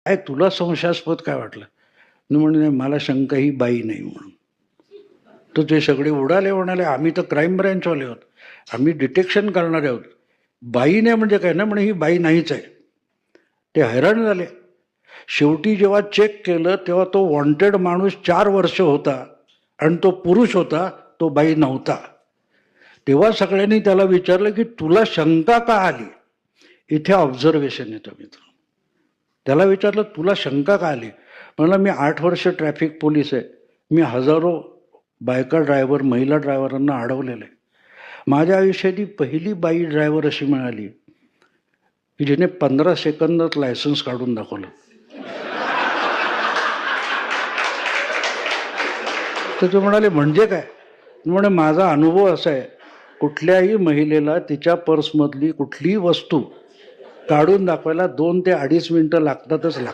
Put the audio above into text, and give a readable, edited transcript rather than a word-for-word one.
काय तुला संशयास्पद काय वाटलं? मी म्हणे "नाही, मला शंका ही बाई नाही म्हणून." तर ते सगळे उडाले, म्हणाले आम्ही तर क्राईम ब्रँचवाले आहोत, आम्ही डिटेक्शन करणारे आहोत, बाई नाही म्हणजे काय ना, म्हणे ही बाई नाहीच आहे. ते हैराण झाले. शेवटी जेव्हा चेक केलं तेव्हा तो वॉन्टेड माणूस 4 वर्ष होता आणि तो पुरुष होता, तो बाई नव्हता. तेव्हा सगळ्यांनी त्याला विचारलं की तुला शंका का आली? इथे ऑब्झर्वेशन येतं मित्र. त्याला विचारलं तुला शंका का आली? म्हणलं मी 8 वर्ष ट्रॅफिक पोलीस आहे, मी हजारो बायका ड्रायव्हर, महिला ड्रायव्हरांना अडवलेलं आहे. माझ्या आयुष्यात पहिली बाई ड्रायव्हर अशी मिळाली की जिने 15 सेकंदात लायसन्स काढून दाखवलं. तर ते म्हणाले म्हणजे काय? म्हणे माझा अनुभव असा आहे, कुठल्याही महिलेला तिच्या पर्समधली कुठलीही वस्तू काढून दाखवायला 2 ते 2.5 मिनिटं लागतातच लागतात.